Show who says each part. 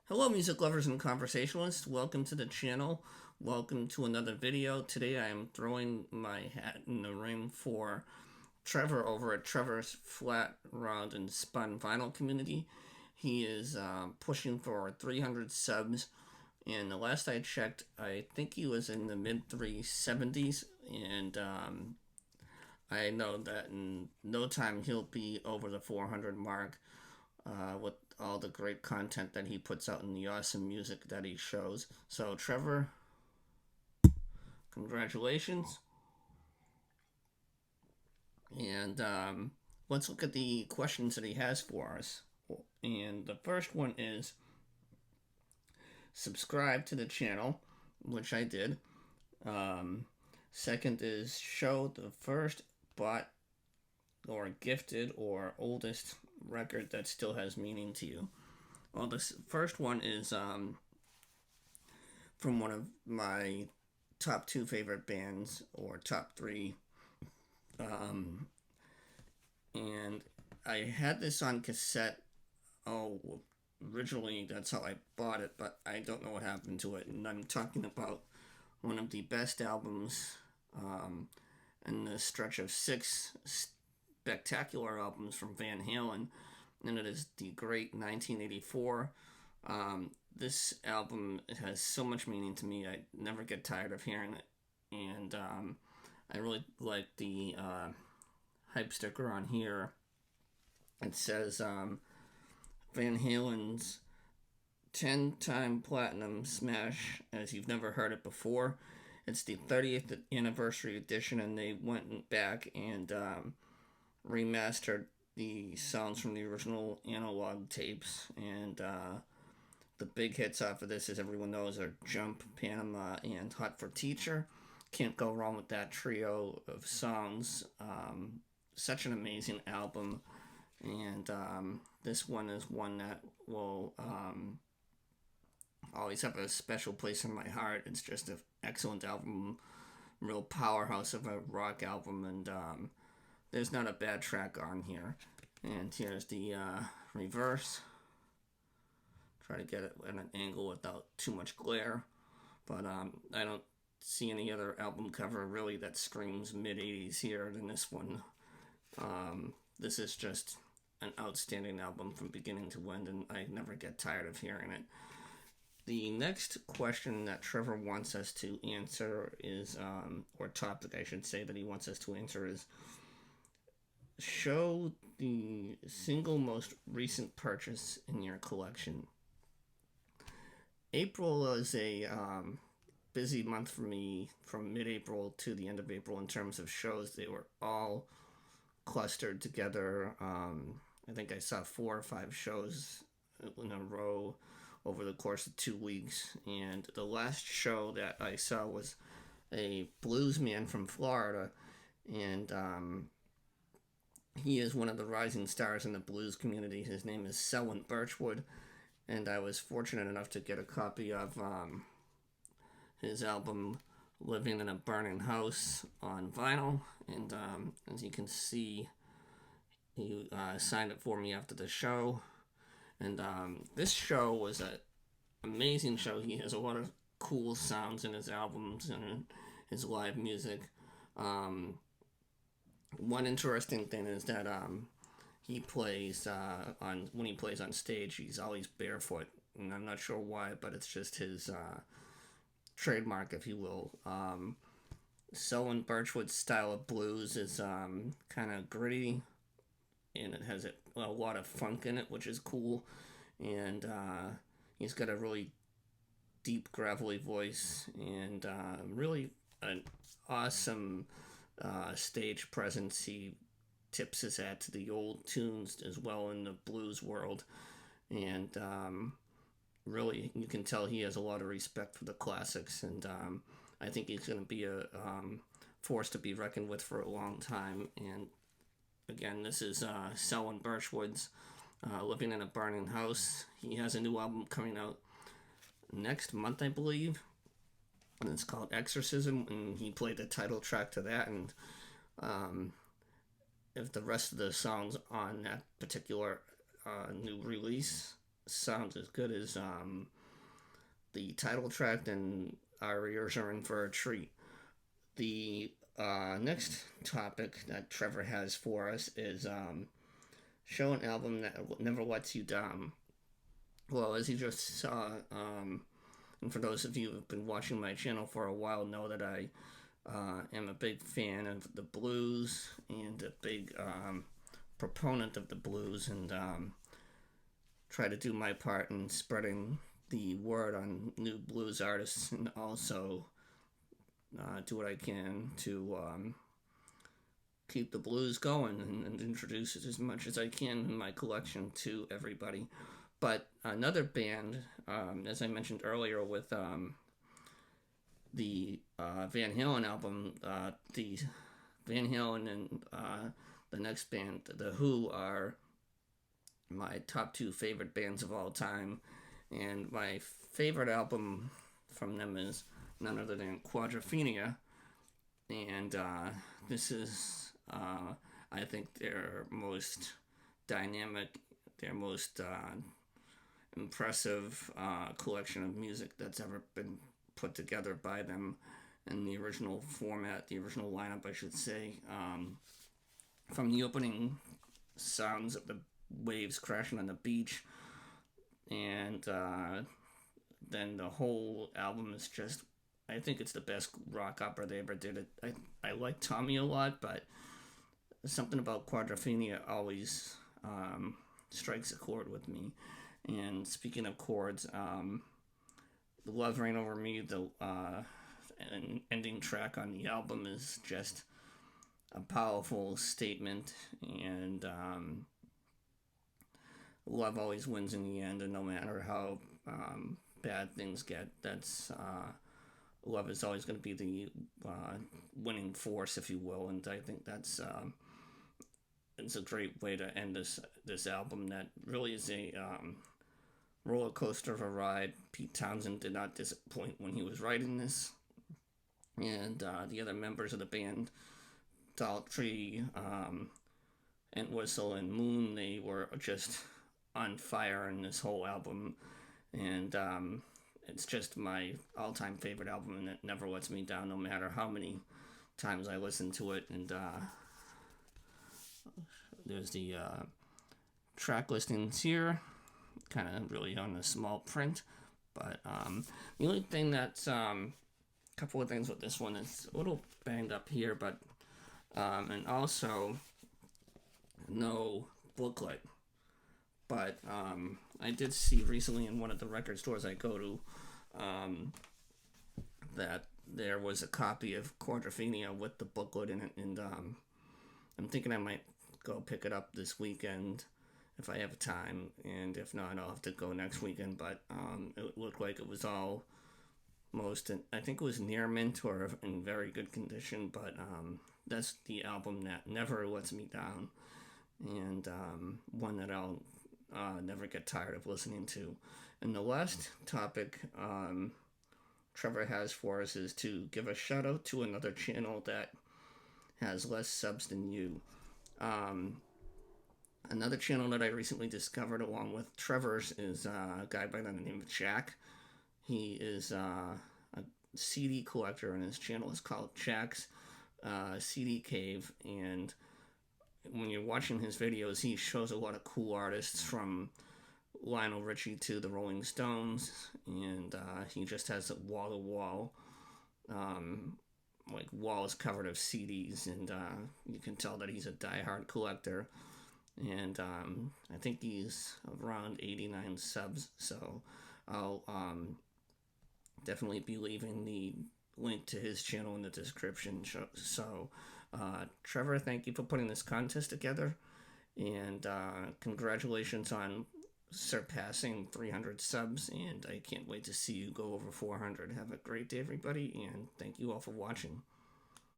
Speaker 1: Hello music lovers and conversationalists, welcome to the channel, welcome to another video. Today I am throwing my hat in the ring for Trevor over at Trevor's Flat, Round, and Spun Vinyl Community. He is pushing for 300 subs, and the last I checked, I think he was in the mid 370s, and I know that in no time he'll be over the 400 mark with all the great content that he puts out and the awesome music that he shows. So, Trevor, congratulations. And let's look at the questions that he has for us. And the first one is subscribe to the channel, which I did. Second is show the first bought or gifted or oldest record that still has meaning to you. Well, this first one is from one of my top two favorite bands, or top three. And I had this on cassette. Originally that's how I bought it, but I don't know what happened to it. And I'm talking about one of the best albums in the stretch of 6 spectacular albums from Van Halen, and it is the great 1984. This album has so much meaning to me. I never get tired of hearing it, and I really like the hype sticker on here. It says Van Halen's 10-time platinum smash as you've never heard it before. It's the 30th anniversary edition, and they went back and remastered the songs from the original analog tapes, and the big hits off of this, as everyone knows, are Jump, Panama, and Hot for Teacher. Can't go wrong with that trio of songs. Such an amazing album, and this one is one that will always have a special place in my heart. It's just an excellent album, real powerhouse of a rock album, and there's not a bad track on here. And here's the reverse. Try to get it at an angle without too much glare. But I don't see any other album cover really that screams mid-80s here than this one. This is just an outstanding album from beginning to end, and I never get tired of hearing it. The next question that Trevor wants us to answer is, or topic I should say that he wants us to answer is, show the single most recent purchase in your collection. April was a busy month for me from mid-April to the end of April in terms of shows. They were all clustered together. I think I saw 4 or 5 shows in a row over the course of 2 weeks, and the last show that I saw was a blues man from Florida, and he is one of the rising stars in the blues community. His name is Selwyn Birchwood, and I was fortunate enough to get a copy of his album Living in a Burning House on vinyl, and as you can see, he signed it for me after the show. And this show was an amazing show. He has a lot of cool sounds in his albums and his live music. One interesting thing is that he plays when he plays on stage, he's always barefoot, and I'm not sure why, but it's just his trademark, if you will. Selwyn Birchwood's style of blues is kind of gritty, and it has a lot of funk in it, which is cool. And he's got a really deep, gravelly voice, and really an awesome stage presence. He tips his hat to the old tunes as well in the blues world, and really you can tell he has a lot of respect for the classics, and I think he's going to be a force to be reckoned with for a long time. And again, this is Selwyn Birchwood's Living in a Burning House. He has a new album coming out next month, I believe, and it's called Exorcism, and he played the title track to that. And if the rest of the songs on that particular new release sounds as good as the title track, then our ears are in for a treat. The next topic that Trevor has for us is show an album that never lets you down. Well, as you just saw, and for those of you who've been watching my channel for a while, know that I am a big fan of the blues and a big proponent of the blues, and try to do my part in spreading the word on new blues artists, and also do what I can to keep the blues going and introduce it as much as I can in my collection to everybody. But another band, as I mentioned earlier with the Van Halen album, the Van Halen and the next band, The Who, are my top two favorite bands of all time. And my favorite album from them is none other than Quadrophenia. And this is, I think, their most dynamic, their most impressive collection of music that's ever been put together by them in the original format, the original lineup, I should say. From the opening sounds of the waves crashing on the beach, and then the whole album is just, I think it's the best rock opera they ever did. I like Tommy a lot, but something about Quadrophenia always strikes a chord with me. And speaking of chords, the Love Reign Over Me, the ending track on the album, is just a powerful statement, and love always wins in the end, and no matter how bad things get, that's love is always going to be the winning force, if you will. And I think that's it's a great way to end this album that really is a roller coaster of a ride. Pete Townsend did not disappoint when he was writing this, and the other members of the band, Daltrey, Entwistle, and Moon, they were just on fire in this whole album, and it's just my all-time favorite album, and it never lets me down, no matter how many times I listen to it. And there's the track listings here, kind of really on a small print, but the only thing that's a couple of things with this one, is a little banged up here, but and also no booklet. But I did see recently in one of the record stores I go to that there was a copy of Quadrophenia with the booklet in it, and I'm thinking I might go pick it up this weekend if I have time, and if not, I'll have to go next weekend. But it looked like it was all I think it was near mint or in very good condition, but that's the album that never lets me down, and one that I'll never get tired of listening to. And the last topic Trevor has for us is to give a shout out to another channel that has less subs than you. Another channel that I recently discovered along with Trevor's is a guy by the name of Jack. He is a CD collector, and his channel is called Jack's CD Cave. And when you're watching his videos, he shows a lot of cool artists, from Lionel Richie to the Rolling Stones, and he just has a wall-to-wall, like walls covered of CDs, and you can tell that he's a diehard collector. And I think he's around 89 subs, so I'll definitely be leaving the link to his channel in the description. So Trevor, thank you for putting this contest together, and congratulations on surpassing 300 subs, and I can't wait to see you go over 400. Have a great day, everybody, and thank you all for watching.